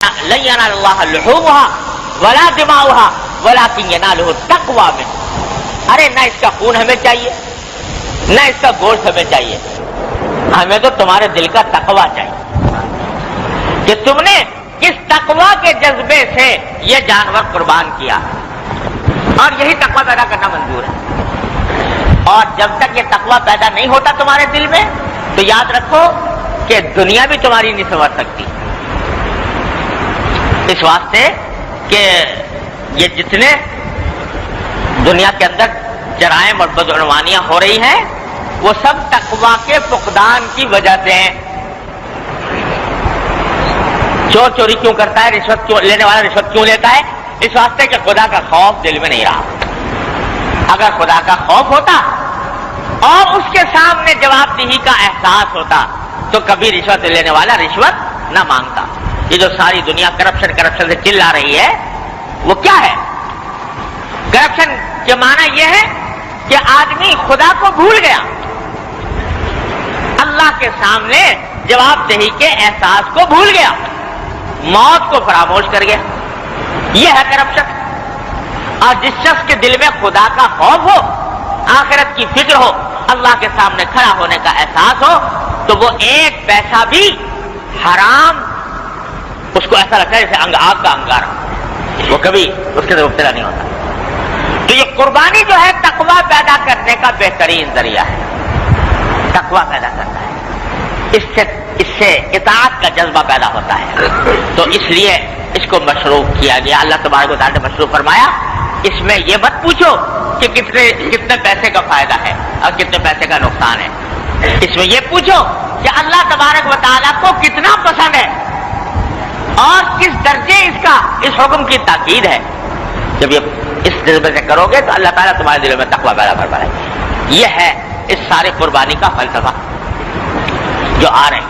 لن ينال الله لحومها ولا دماؤها ولكن يناله التقوى منكم. ارے نہ اس کا خون ہمیں چاہیے نہ اس کا گوشت ہمیں چاہیے، ہمیں تو تمہارے دل کا تقوی چاہیے کہ تم نے کس تقوی کے جذبے سے یہ جانور قربان کیا، اور یہی تقوی پیدا کرنا منظور ہے. اور جب تک یہ تقوی پیدا نہیں ہوتا تمہارے دل میں تو یاد رکھو کہ دنیا بھی تمہاری نہیں سنور سکتی. اس واسطے کہ یہ جتنے دنیا کے اندر جرائم اور بدعنوانیاں ہو رہی ہیں وہ سب تقوی کے فقدان کی وجہ سے ہیں. چور چوری کیوں کرتا ہے، رشوت کیوں لینے والا رشوت کیوں لیتا ہے؟ اس واسطے کہ خدا کا خوف دل میں نہیں رہا. اگر خدا کا خوف ہوتا اور اس کے سامنے جواب دہی کا احساس ہوتا تو کبھی رشوت لینے والا رشوت نہ مانگتا. یہ جو ساری دنیا کرپشن سے چلا رہی ہے وہ کیا ہے؟ کرپشن کے معنی یہ ہے کہ آدمی خدا کو بھول گیا، اللہ کے سامنے جواب دہی کے احساس کو بھول گیا، موت کو فراموش کر گیا. یہ ہے کرپشن. اور جس شخص کے دل میں خدا کا خوف ہو، آخرت کی فکر ہو، اللہ کے سامنے کھڑا ہونے کا احساس ہو تو وہ ایک پیسہ بھی حرام اس کو ایسا لگتا ہے جیسے آگ کا انگارہ، وہ کبھی اس کے مبتلا نہیں ہوتا. تو یہ قربانی جو ہے تقوی پیدا کرنے کا بہترین ذریعہ ہے، تقوی پیدا کرتا ہے. اس سے اطاعت کا جذبہ پیدا ہوتا ہے. تو اس لیے اس کو مشروع کیا گیا. اللہ تبارک و تعالیٰ نے مشروع فرمایا اس میں یہ مت پوچھو کہ کتنے پیسے کا فائدہ ہے اور کتنے پیسے کا نقصان ہے. اس میں یہ پوچھو کہ اللہ تبارک و تعالیٰ کو کتنا پسند ہے اور کس درجے اس حکم کی تاکید ہے. جب یہ اس جذبے سے کرو گے تو اللہ تعالیٰ تمہارے دل میں تقوی پیدا فرمائے. یہ ہے اس سارے قربانی کا فلسفہ جو آ رہے ہیں.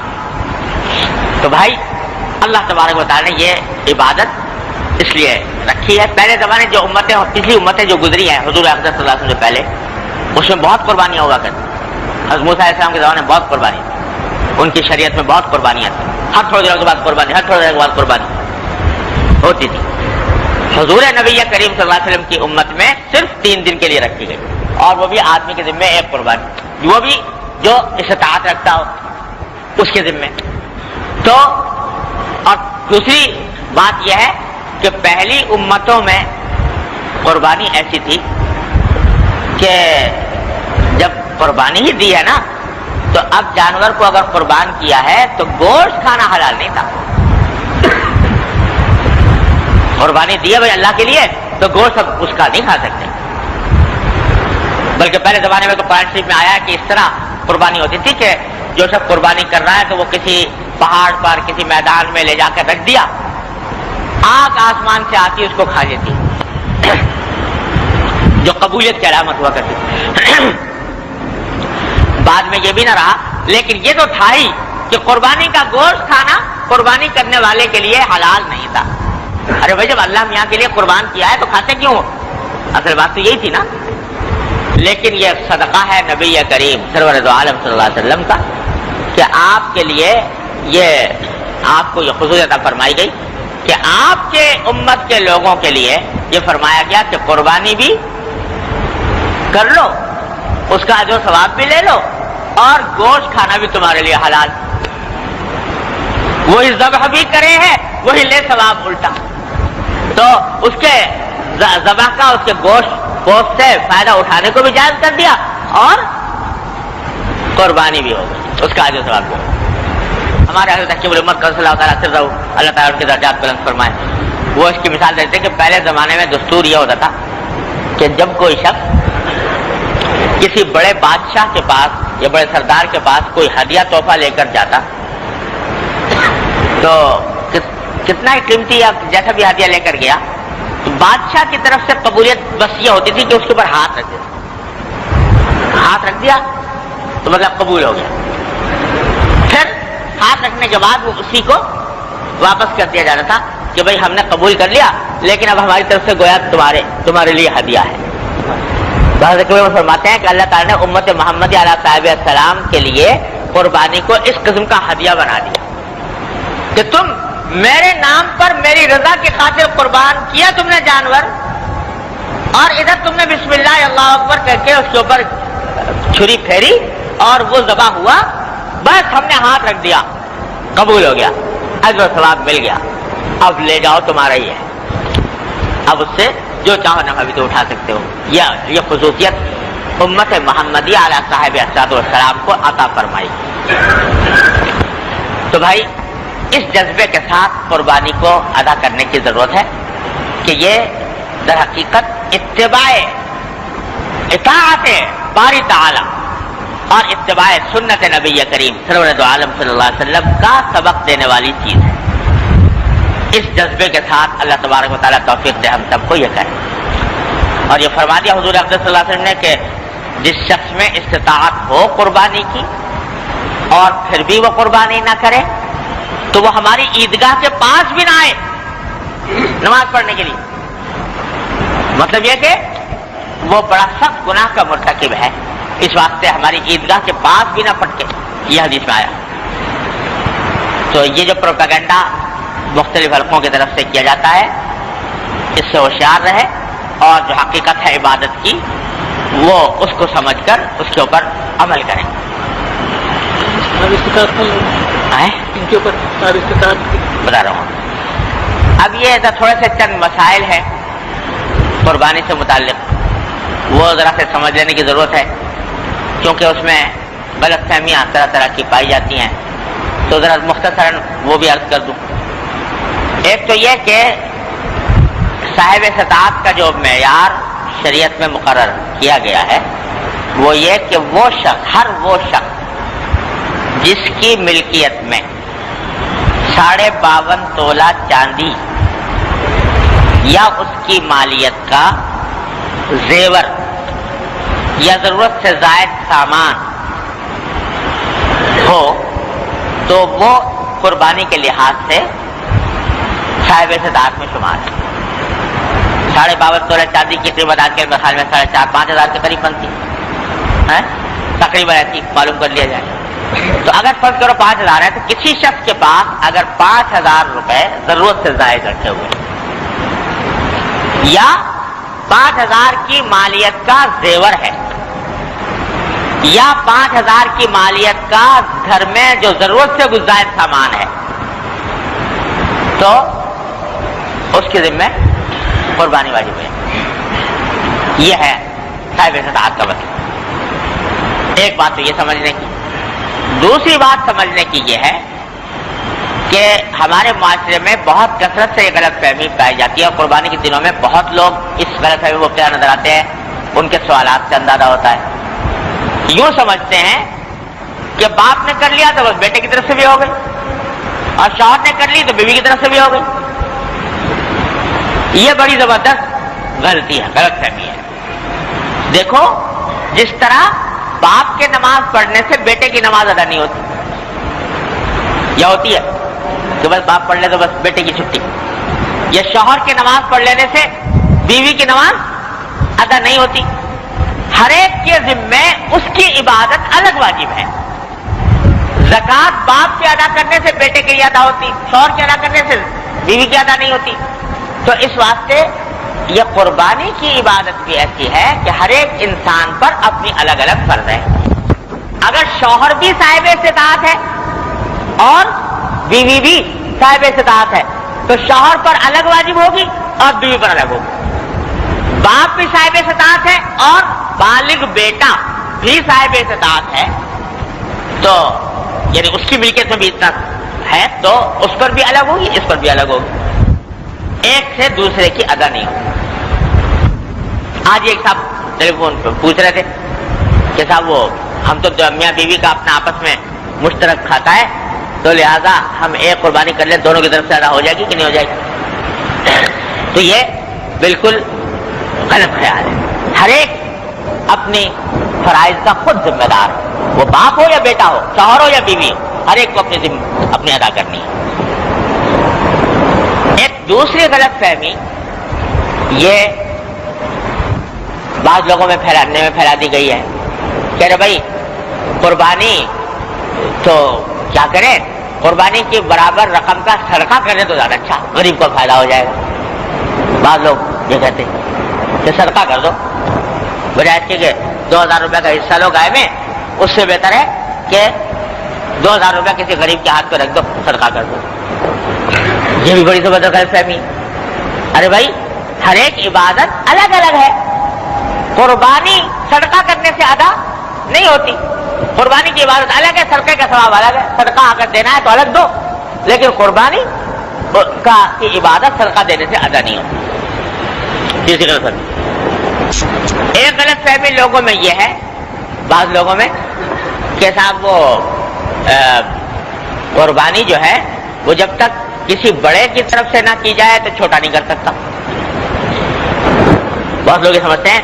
تو بھائی اللہ تبارک و تعالیٰ نے یہ عبادت اس لیے رکھی ہے. پہلے زمانے جو امتیں پچھلی امتیں جو گزری ہیں حضور اقدس صلی اللہ علیہ وسلم سے پہلے، اس میں بہت قربانیاں ہوا کرتی. حضرت موسیٰ علیہ السلام کے زمانے میں بہت قربانی تھی، ان کی شریعت میں بہت قربانیاں تھیں. ہر تھوڑی دیر کے بعد قربانی، ہر تھوڑی دیر کے بعد قربانی ہوتی تھی. حضور نبی کریم صلی اللہ علیہ وسلم کی امت میں صرف 3 دن کے لیے رکھی گئی، اور وہ بھی آدمی کے ذمے ایک قربانی، وہ بھی جو استطاعت رکھتا ہو اس کے ذمے. تو اور دوسری بات یہ ہے کہ پہلی امتوں میں قربانی ایسی تھی کہ جب قربانی ہی دی ہے نا تو اب جانور کو اگر قربان کیا ہے تو گوشت کھانا حلال نہیں تھا. قربانی دی ہے بھائی اللہ کے لیے تو گوشت اب اس کا نہیں کھا سکتے. بلکہ پہلے زمانے میں تو قرآن شریف میں آیا کہ اس طرح قربانی ہوتی تھی کہ جو شخص قربانی کر رہا ہے تو وہ کسی پہاڑ پر کسی میدان میں لے جا کر رکھ دیا، آگ آسمان سے آتی اس کو کھا لیتی، جو قبولیت کی علامت ہوا کرتی. بعد میں یہ بھی نہ رہا، لیکن یہ تو تھا ہی کہ قربانی کا گوشت کھانا قربانی کرنے والے کے لیے حلال نہیں تھا. ارے بھائی جب اللہ میاں کے لیے قربان کیا ہے تو کھاتے کیوں ہو؟ اصل بات تو یہی تھی نا. لیکن یہ صدقہ ہے نبی کریم سرور دو عالم صلی اللہ علیہ وسلم کا کہ آپ کے لیے آپ کو یہ خصوصیت فرمائی گئی کہ آپ کے امت کے لوگوں کے لیے یہ فرمایا گیا کہ قربانی بھی کر لو، اس کا اجر و ثواب بھی لے لو، اور گوشت کھانا بھی تمہارے لیے حلال. وہی ذبح بھی کرے ہیں وہی لے ثواب الٹا. تو اس کے ذبح کا اس کے گوشت سے فائدہ اٹھانے کو بھی جائز کر دیا اور قربانی بھی ہو گئی، اس کا اجر و ثواب بھی. ہمارے حضرت حکیم الامت صلی اللہ تعالیٰ سے اللہ تعالیٰ ان کے درجات بلند فرمائے، وہ اس کی مثال دیتے کہ پہلے زمانے میں دستور یہ ہوتا تھا کہ جب کوئی شخص کسی بڑے بادشاہ کے پاس یا بڑے سردار کے پاس کوئی ہدیہ تحفہ لے کر جاتا تو کتنا ہی قیمتی یا جیسا بھی ہدیہ لے کر گیا تو بادشاہ کی طرف سے قبولیت بس یہ ہوتی تھی کہ اس کے اوپر ہاتھ رکھ دیا، ہاتھ رکھ دیا تو مطلب قبول ہو گیا. پھر ہاتھ رکھنے کے بعد وہ اسی کو واپس کر دیا جاتا تھا کہ بھئی ہم نے قبول کر لیا لیکن اب ہماری طرف سے گویا تمہارے لیے ہدیہ ہے. حضرت فرماتے ہیں کہ اللہ تعالیٰ نے امت محمد علیہ صاحب السلام کے لیے قربانی کو اس قسم کا ہدیہ بنا دیا کہ تم میرے نام پر میری رضا کی خاطر قربان کیا تم نے جانور، اور ادھر تم نے بسم اللہ اللہ اکبر کہہ کے اس کے اوپر چھری پھیری اور وہ ذبح ہوا، بس ہم نے ہاتھ رکھ دیا، قبول ہو گیا، اجر و ثواب مل گیا، اب لے جاؤ تمہارا ہی ہے، اب اس سے جو چاہو نفع بھی تو اٹھا سکتے ہو۔ یہ خصوصیت امت محمدیہ علیہ صاحب الصلوۃ والسلام کو عطا فرمائی۔ تو بھائی اس جذبے کے ساتھ قربانی کو ادا کرنے کی ضرورت ہے کہ یہ در حقیقت اتباع اطاعت باری تعالی اور اتباع سنت نبی کریم سرور دو عالم صلی اللہ علیہ وسلم کا سبق دینے والی چیز ہے۔ اس جذبے کے ساتھ اللہ تبارک و تعالیٰ توفیق دے ہم سب کو یہ کریں۔ اور یہ فرما دیا حضور اقدس صلی اللہ علیہ وسلم نے کہ جس شخص میں استطاعت ہو قربانی کی اور پھر بھی وہ قربانی نہ کرے تو وہ ہماری عیدگاہ کے پاس بھی نہ آئے نماز پڑھنے کے لیے، مطلب یہ کہ وہ بڑا سخت گناہ کا مرتکب ہے، اس واسطے ہماری عیدگاہ کے پاس بھی نہ پٹکے، یہ حدیث میں آیا۔ تو یہ جو پروپیگنڈا مختلف حلقوں کی طرف سے کیا جاتا ہے، اس سے ہوشیار رہے اور جو حقیقت ہے عبادت کی وہ اس کو سمجھ کر اس کے اوپر عمل کریں۔ ان کے اوپر بتا رہا ہوں۔ اب یہ تھوڑے سے چند مسائل ہیں قربانی سے متعلق، وہ ذرا سے سمجھ لینے کی ضرورت ہے کیونکہ اس میں غلط فہمیاں طرح طرح کی پائی جاتی ہیں، تو ذرا مختصراً وہ بھی عرض کر دوں۔ ایک تو یہ کہ صاحب استطاعت کا جو معیار شریعت میں مقرر کیا گیا ہے وہ یہ کہ وہ شخص، ہر وہ شخص جس کی ملکیت میں 52.5 تولہ چاندی یا اس کی مالیت کا زیور یا ضرورت سے زائد سامان ہو تو وہ قربانی کے لحاظ سے صاحب استطاعت میں شمار ہے۔ 52.5 تولہ چاندی کی قیمت آج کے خیال میں 4,500-5 ہزار کے قریب بنتی ہے، تقریباً ایسی معلوم کر لیا جائے۔ تو اگر فرض کرو 5,000 ہے تو کسی شخص کے پاس اگر 5,000 روپے ضرورت سے زائد رکھے ہوئے یا 5,000 کی مالیت کا زیور ہے یا 5,000 کی مالیت کا گھر میں جو ضرورت سے زائد سامان ہے تو اس کے ذمہ قربانی واجب ہے۔ یہ ہے صاحب استطاعت کا مسئلہ۔ ایک بات تو یہ سمجھنے کی، دوسری بات سمجھنے کی یہ ہے کہ ہمارے معاشرے میں بہت کثرت سے یہ غلط فہمی پائی جاتی ہے اور قربانی کے دنوں میں بہت لوگ اس غلط فہمی میں مبتلا نظر آتے ہیں، ان کے سوالات سے اندازہ ہوتا ہے۔ یوں سمجھتے ہیں کہ باپ نے کر لیا تو بس بیٹے کی طرف سے بھی ہو گئی اور شوہر نے کر لی تو بیوی کی طرف سے بھی ہو گئی۔ یہ بڑی زبردست غلطی ہے، غلط فہمی ہے۔ دیکھو جس طرح باپ کے نماز پڑھنے سے بیٹے کی نماز ادا نہیں ہوتی، یا ہوتی ہے کہ بس باپ پڑھ لے تو بس بیٹے کی چھٹی، یا شوہر کی نماز پڑھ لینے سے بیوی کی نماز ادا نہیں ہوتی۔ ہر ایک کے ذمے اس کی عبادت الگ واجب ہے۔ زکوٰۃ باپ کے ادا کرنے سے بیٹے کے لیے ادا ہوتی، شوہر کے ادا کرنے سے بیوی کی ادا نہیں ہوتی۔ تو اس واسطے یہ قربانی کی عبادت بھی ایسی ہے کہ ہر ایک انسان پر اپنی الگ الگ فرض ہے۔ اگر شوہر بھی صاحب استطاعت ہے اور بیوی بھی صاحب استطاعت ہے تو شوہر پر الگ واجب ہوگی اور بیوی پر الگ ہوگی۔ باپ بھی صاحب استطاعت ہے اور بالغ بیٹا بھی صاحب استطاعت ہے تو یعنی اس کی ملکیت میں بھی اتنا ہے تو اس پر بھی الگ ہوگی، اس پر بھی الگ ہوگی، ایک سے دوسرے کی ادا نہیں ہوگی۔ آج ایک صاحب ٹیلی فون پہ پوچھ رہے تھے کہ صاحب وہ ہم تو میاں بیوی کا اپنا آپس میں مشترک کھاتا ہے تو لہذا ہم ایک قربانی کر لیں، دونوں کی طرف سے ادا ہو جائے گی کہ نہیں ہو جائے گی؟ تو یہ بالکل غلط خیال ہے۔ ہر ایک اپنی فرائض کا خود ذمہ دار ہے، وہ باپ ہو یا بیٹا ہو، شوہر ہو یا بیوی ہو، ہر ایک کو اپنی ادا کرنی ہے۔ ایک دوسری غلط فہمی یہ بعض لوگوں میں پھیلا دی گئی ہے کہ ارے بھائی قربانی تو کیا کریں، قربانی کے برابر رقم کا صدقہ کرنے تو زیادہ اچھا، غریب کو فائدہ ہو جائے گا. بعض لوگ یہ کہتے ہیں کہ صدقہ کر دو، بجائے اس کے کہ 2000 روپے کا حصہ لو گائے میں، اس سے بہتر ہے کہ 2000 روپے کسی غریب کے ہاتھ پہ رکھ دو، صدقہ کر دو. یہ بھی بڑی زبردست غلط فہمی. ارے بھائی ہر ایک عبادت الگ الگ ہے. قربانی صدقہ کرنے سے ادا نہیں ہوتی. قربانی کی عبادت الگ ہے، صدقے کا ثواب الگ ہے. صدقہ اگر دینا ہے تو الگ دو، لیکن قربانی کی عبادت صدقہ دینے سے ادا نہیں ہوتی. تیسری غلط فہمی. ایک غلط فہمی لوگوں میں یہ ہے، بعض لوگوں میں، کہ صاحب وہ قربانی جو ہے وہ جب تک کسی بڑے کی طرف سے نہ کی جائے تو چھوٹا نہیں کر سکتا. بہت لوگ یہ سمجھتے ہیں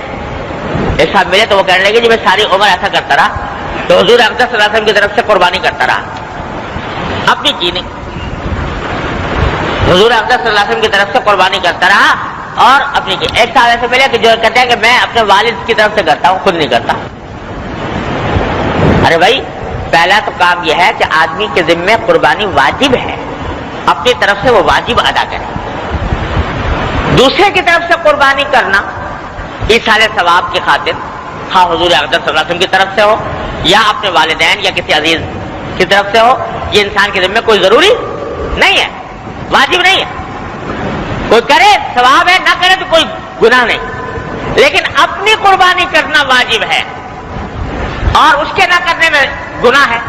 ایک ساتھ ملے تو وہ کہنے لگے جی میں ساری عمر ایسا کرتا رہا تو حضور اقدس صلی اللہ علیہ وسلم کی طرف سے قربانی کرتا رہا، اپنی کی نہیں. حضور اقدس صلی اللہ علیہ وسلم کی طرف سے قربانی کرتا رہا اور اپنی کی. ایک ساتھ ایسے ملے کہ جو کہتے ہیں کہ میں اپنے والد کی طرف سے کرتا ہوں، خود نہیں کرتا. ارے بھائی پہلا تو کام یہ ہے کہ آدمی کے ذمے قربانی واجب ہے، اپنی طرف سے وہ واجب ادا کرے. دوسرے کی طرف سے قربانی کرنا ایصال ثواب کی خاطر، ہاں حضور اقدس صلی اللہ علیہ وسلم کی طرف سے ہو یا اپنے والدین یا کسی عزیز کی طرف سے ہو، یہ انسان کے ذمے کوئی ضروری نہیں ہے، واجب نہیں ہے. کوئی کرے ثواب ہے، نہ کرے تو کوئی گناہ نہیں. لیکن اپنی قربانی کرنا واجب ہے اور اس کے نہ کرنے میں گناہ ہے.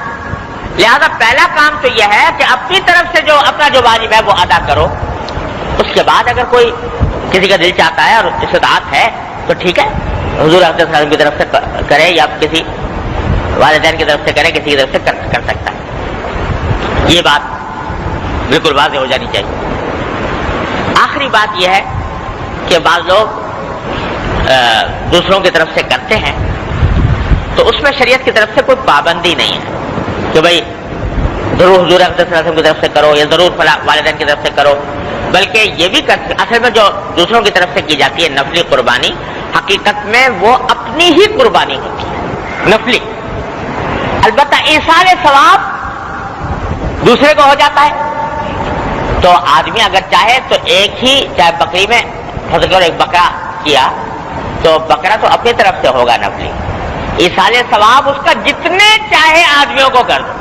لہذا پہلا کام تو یہ ہے کہ اپنی طرف سے جو اپنا جو واجب ہے وہ ادا کرو. اس کے بعد اگر کوئی کسی کا دل چاہتا ہے اور استطاعت ہے تو ٹھیک ہے، حضور اقدس صلی اللہ علیہ وسلم کی طرف سے کرے یا کسی والدین کی طرف سے کرے، کسی کی طرف سے کر سکتا ہے. یہ بات بالکل واضح ہو جانی چاہیے. آخری بات یہ ہے کہ بعض لوگ دوسروں کی طرف سے کرتے ہیں تو اس میں شریعت کی طرف سے کوئی پابندی نہیں ہے کہ بھائی ضرور حضور اقدس صلی اللہ علیہ وسلم کی طرف سے کرو یا ضرور والدین کی طرف سے کرو. بلکہ یہ بھی اصل میں جو دوسروں کی طرف سے کی جاتی ہے نفلی قربانی، حقیقت میں وہ اپنی ہی قربانی ہوتی ہے نفلی. البتہ ایصال ثواب دوسرے کو ہو جاتا ہے. تو آدمی اگر چاہے تو ایک ہی چاہے بکری میں ایک بکرا کیا تو بکرا تو اپنی طرف سے ہوگا نفلی. ایصال ثواب اس کا جتنے چاہے آدمیوں کو کر دو،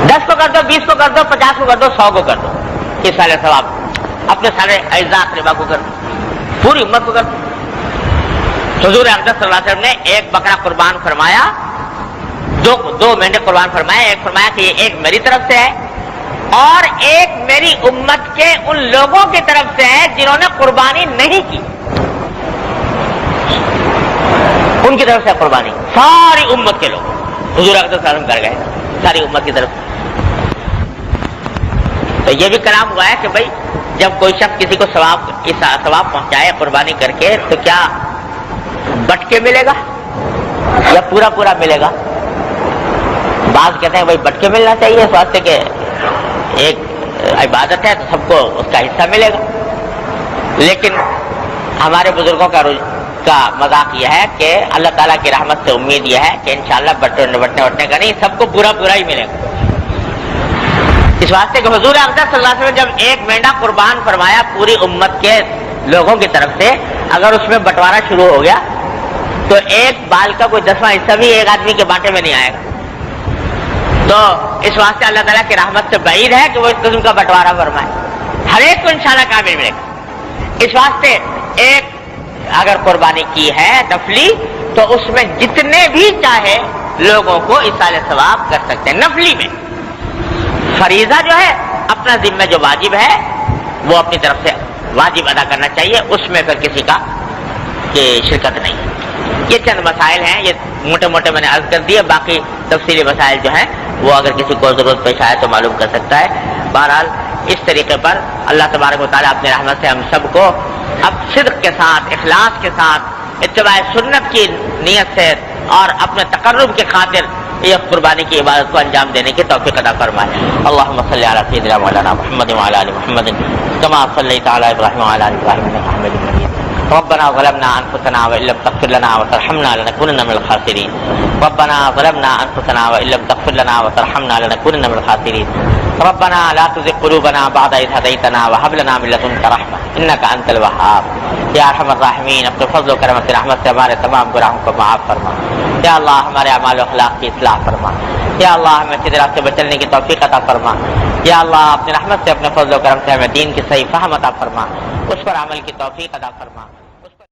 10 کو کر دو، 20 کو کر دو، 50 کو کر دو، 100 کو کر دو. ایصال ثواب اپنے سارے اعزاء اقربا کو کر دو، پوری امت کو کر دو. حضور اقدس صلی اللہ علیہ وسلم نے ایک بکرا قربان فرمایا، دو مینڈے قربان فرمایا. ایک فرمایا کہ یہ ایک میری طرف سے ہے اور ایک میری امت کے ان لوگوں کی طرف سے ہے جنہوں نے قربانی نہیں کی، ان کی طرف سے قربانی. ساری امت کے لوگ حضور اقدس صلی اللہ علیہ وسلم کر گئے، ساری امت کی طرف. تو یہ بھی کلام ہوا ہے کہ بھائی جب کوئی شخص کسی کو ثواب پہنچائے قربانی کر کے تو کیا بٹ کے ملے گا یا پورا ملے گا؟ بعض کہتے ہیں بھائی بٹ کے ملنا چاہیے اس واسطے کہ ایک عبادت ہے تو سب کو اس کا حصہ ملے گا. لیکن ہمارے بزرگوں کا مذاق یہ ہے کہ اللہ تعالیٰ کی رحمت سے امید یہ ہے کہ انشاءاللہ بٹنے کا نہیں، سب کو پورا ہی ملے گا. اس واسطے کہ حضور اقدس صلی اللہ علیہ وسلم جب ایک مینڈا قربان فرمایا پوری امت کے لوگوں کی طرف سے، اگر اس میں بٹوارا شروع ہو گیا تو ایک بال کا کوئی 10واں حصہ بھی ایک آدمی کے بانٹے میں نہیں آئے گا. تو اس واسطے اللہ تعالیٰ کی رحمت سے بعید ہے کہ وہ اس قسم کا بٹوارا فرمائے. ہر ایک کو انشاءاللہ کامل ملے گا. اس واسطے ایک اگر قربانی کی ہے نفلی تو اس میں جتنے بھی چاہے لوگوں کو ایصال ثواب کر سکتے ہیں. نفلی میں فریضہ جو ہے اپنا ذمہ جو واجب ہے وہ اپنی طرف سے واجب ادا کرنا چاہیے، اس میں پھر کسی کا شرکت نہیں. یہ چند مسائل ہیں، یہ موٹے میں نے عرض کر دیے. باقی تفصیلی مسائل جو ہیں وہ اگر کسی کو ضرورت پیش آئے تو معلوم کر سکتا ہے. بہرحال اس طریقے پر اللہ تبارک و تعالیٰ اپنے رحمت سے ہم سب کو اب صدق کے ساتھ، اخلاص کے ساتھ، اتباع سنت کی نیت سے اور اپنے تقرب کی خاطر یہ قربانی کی عبادت کو انجام دینے کی توفیق عطا فرمائے. اللہم صلی علی سیدنا مولانا محمد وعلی آل محمد کما صلیت علی ابراہیم وعلی آل ابراہیم انک حمید مجید. ربنا ظلمنا انفسنا وان لم تغفر لنا وترحمنا لنكونن من الخاسرين ربنا ظلمنا انفسنا وان لم تغفر لنا وترحمنا لنكونن من الخاسرين ربنا لا تزغ قلوبنا بعد إذ هديتنا وهب لنا من لدنك رحمة انك انت الوهاب یا ارحم الراحمین اپنے فضل و کرم سے رحمت سے ہمارے تمام گناہوں کو معاف فرما یا اللہ ہمارے اعمال و اخلاق کی اصلاح فرما یا اللہ ہمیں سیدھے راستے پر چلنے کی توفیق عطا فرما یا اللہ اپنی رحمت سے اپنے فضل و کرم سے ہمیں دین کی صحیح فہم عطا فرما اس پر عمل کی توفیق عطا فرما